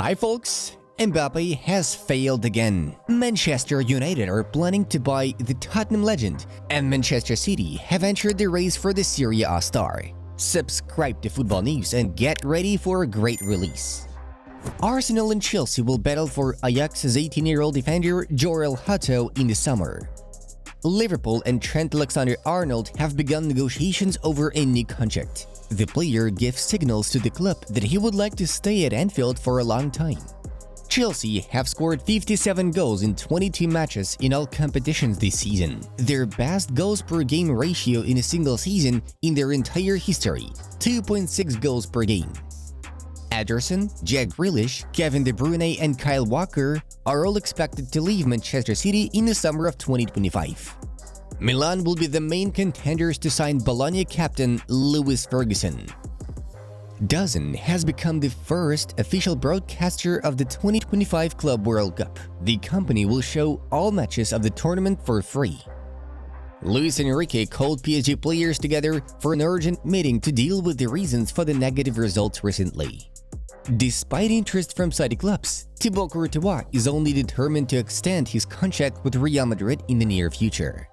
Hi folks, Mbappe has failed again. Manchester United are planning to buy the Tottenham legend, and Manchester City have entered the race for the Serie A star. Subscribe to Football News and get ready for a great release. Arsenal and Chelsea will battle for Ajax's 18-year-old defender Joel Hato in the summer. Liverpool and Trent Alexander-Arnold have begun negotiations over a new contract. The player gives signals to the club that he would like to stay at Anfield for a long time. Chelsea have scored 57 goals in 22 matches in all competitions this season, their best goals per game ratio in a single season in their entire history, 2.6 goals per game. Ederson, Jack Grealish, Kevin De Bruyne and Kyle Walker are all expected to leave Manchester City in the summer of 2025. Milan will be the main contenders to sign Bologna captain Lewis Ferguson. DAZN has become the first official broadcaster of the 2025 Club World Cup. The company will show all matches of the tournament for free. Luis Enrique called PSG players together for an urgent meeting to deal with the reasons for the negative results recently. Despite interest from Saudi clubs, Thibaut Courtois is only determined to extend his contract with Real Madrid in the near future.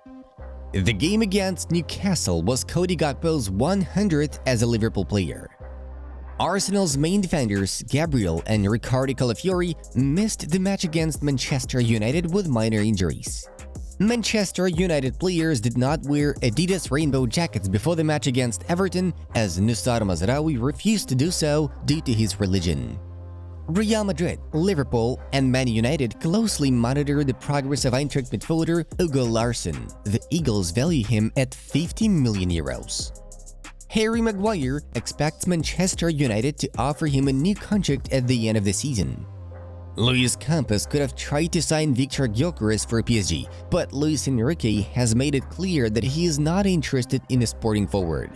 The game against Newcastle was Cody Gakpo's 100th as a Liverpool player. Arsenal's main defenders, Gabriel and Riccardo Calafiori, missed the match against Manchester United with minor injuries. Manchester United players did not wear Adidas rainbow jackets before the match against Everton, as Nusar Mazraoui refused to do so due to his religion. Real Madrid, Liverpool, and Man United closely monitor the progress of Eintracht midfielder Hugo Larsson. The Eagles value him at €50 million. Harry Maguire expects Manchester United to offer him a new contract at the end of the season. Luis Campos could have tried to sign Victor Gyökeres for PSG, but Luis Enrique has made it clear that he is not interested in a sporting forward.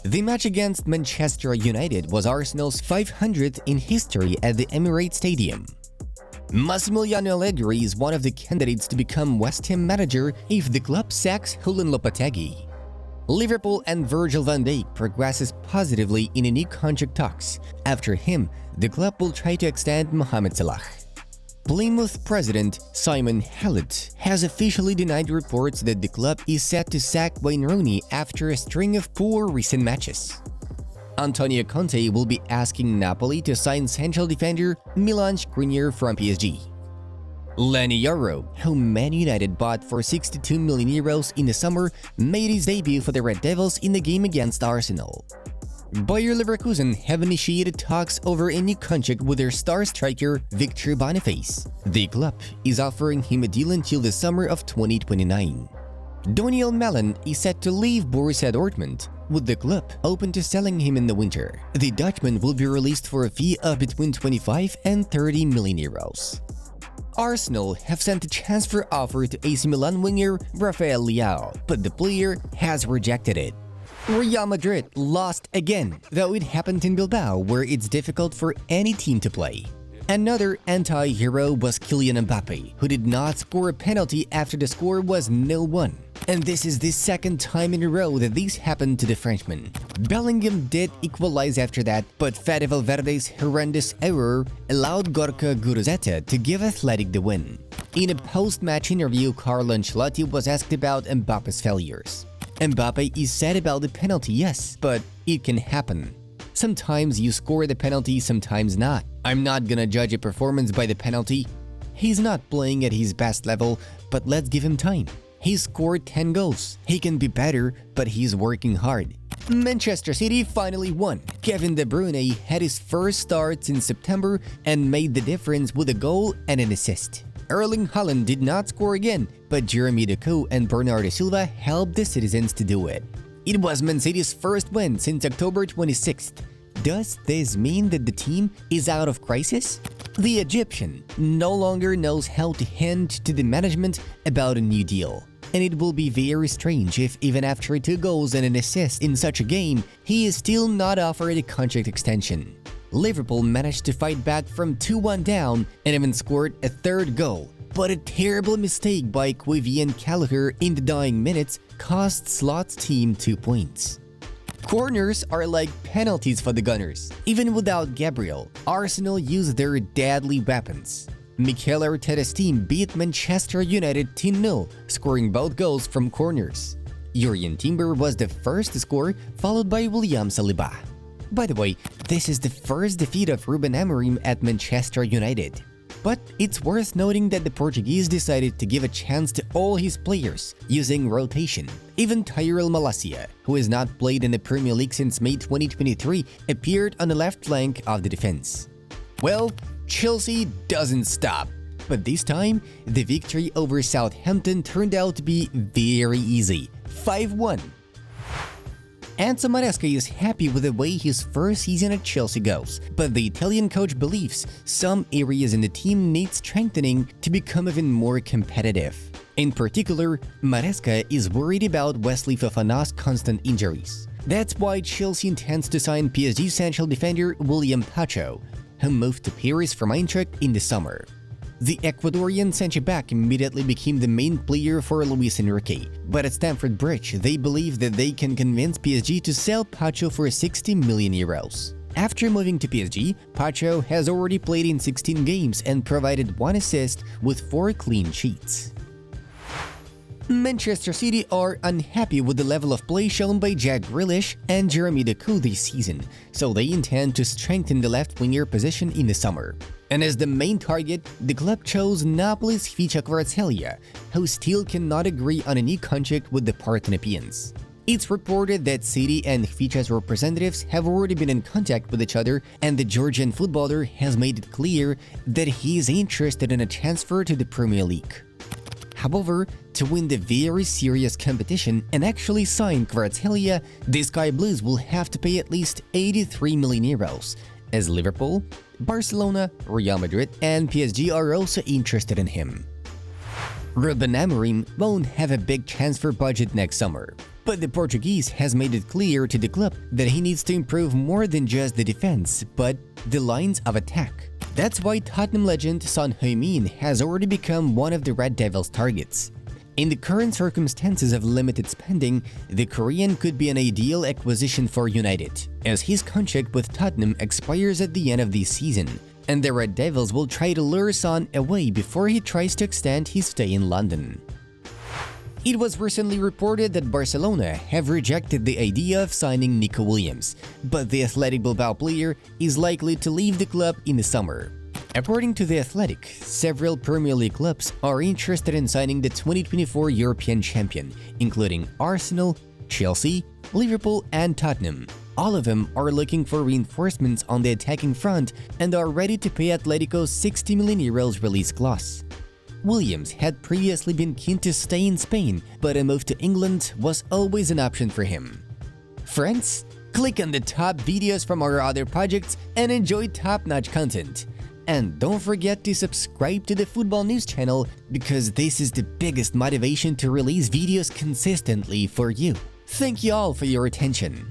The match against Manchester United was Arsenal's 500th in history at the Emirates Stadium. Massimiliano Allegri is one of the candidates to become West Ham manager if the club sacks Julen Lopetegui. Liverpool and Virgil van Dijk progresses positively in new contract talks. After him, the club will try to extend Mohamed Salah. Plymouth president Simon Hallett has officially denied reports that the club is set to sack Wayne Rooney after a string of poor recent matches. Antonio Conte will be asking Napoli to sign central defender Milan Skriniar from PSG. Leny Yoro, whom Man United bought for €62 million in the summer, made his debut for the Red Devils in the game against Arsenal. Bayer Leverkusen have initiated talks over a new contract with their star striker Victor Boniface. The club is offering him a deal until the summer of 2029. Daniel Malen is set to leave Borussia Dortmund, with the club open to selling him in the winter. The Dutchman will be released for a fee of between 25 and 30 million euros. Arsenal have sent a transfer offer to AC Milan winger Rafael Leao, but the player has rejected it. Real Madrid lost again, though it happened in Bilbao, where it's difficult for any team to play. Another anti-hero was Kylian Mbappe, who did not score a penalty after the score was 0-1. And this is the second time in a row that this happened to the Frenchman. Bellingham did equalize after that, but Fede Valverde's horrendous error allowed Gorka Guruzeta to give Athletic the win. In a post-match interview, Carlo Ancelotti was asked about Mbappe's failures. Mbappe is sad about the penalty, yes, but it can happen. Sometimes you score the penalty, sometimes not. I'm not gonna judge a performance by the penalty. He's not playing at his best level, but let's give him time. He scored 10 goals. He can be better, but he's working hard. Manchester City finally won. Kevin De Bruyne had his first start since September and made the difference with a goal and an assist. Erling Haaland did not score again, but Jeremy Doku and Bernardo Silva helped the citizens to do it. It was Man City's first win since October 26th. Does this mean that the team is out of crisis? The Egyptian no longer knows how to hint to the management about a new deal. And it will be very strange if even after 2 goals and an assist in such a game, he is still not offered a contract extension. Liverpool managed to fight back from 2-1 down and even scored a 3rd goal, but a terrible mistake by Quavian Callagher in the dying minutes cost Slot's team 2 points. Corners are like penalties for the Gunners. Even without Gabriel, Arsenal used their deadly weapons. Mikel Arteta's team beat Manchester United 10-0, scoring both goals from corners. Jurrien Timber was the first to score, followed by William Saliba. By the way, this is the first defeat of Ruben Amorim at Manchester United. But it's worth noting that the Portuguese decided to give a chance to all his players, using rotation. Even Tyrell Malacia, who has not played in the Premier League since May 2023, appeared on the left flank of the defense. Well, Chelsea doesn't stop. But this time, the victory over Southampton turned out to be very easy, 5-1. Enzo Maresca is happy with the way his first season at Chelsea goes, but the Italian coach believes some areas in the team need strengthening to become even more competitive. In particular, Maresca is worried about Wesley Fofana's constant injuries. That's why Chelsea intends to sign PSG central defender William Pacho, who moved to Paris from Eintracht in the summer. The Ecuadorian centre-back immediately became the main player for Luis Enrique, but at Stamford Bridge they believe that they can convince PSG to sell Pacho for 60 million euros. After moving to PSG, Pacho has already played in 16 games and provided 1 assist with 4 clean sheets. Manchester City are unhappy with the level of play shown by Jack Grealish and Jeremy Doku this season, so they intend to strengthen the left winger position in the summer. And as the main target, the club chose Napoli's Khvicha Kvaratskhelia, who still cannot agree on a new contract with the Parthenopeans. It's reported that City and Khvicha's representatives have already been in contact with each other, and the Georgian footballer has made it clear that he is interested in a transfer to the Premier League. However, to win the very serious competition and actually sign Kvaratskhelia, the Sky Blues will have to pay at least 83 million euros, as Liverpool, Barcelona, Real Madrid and PSG are also interested in him. Ruben Amorim won't have a big transfer budget next summer, but the Portuguese has made it clear to the club that he needs to improve more than just the defense, but the lines of attack. That's why Tottenham legend Son Heung-min has already become one of the Red Devils' targets. In the current circumstances of limited spending, the Korean could be an ideal acquisition for United, as his contract with Tottenham expires at the end of this season, and the Red Devils will try to lure Son away before he tries to extend his stay in London. It was recently reported that Barcelona have rejected the idea of signing Nico Williams, but the Athletic Bilbao player is likely to leave the club in the summer. According to The Athletic, several Premier League clubs are interested in signing the 2024 European champion, including Arsenal, Chelsea, Liverpool and Tottenham. All of them are looking for reinforcements on the attacking front and are ready to pay Atletico's 60 million euros release clause. Williams had previously been keen to stay in Spain, but a move to England was always an option for him. Friends, click on the top videos from our other projects and enjoy top-notch content. And don't forget to subscribe to the Football News channel because this is the biggest motivation to release videos consistently for you. Thank you all for your attention.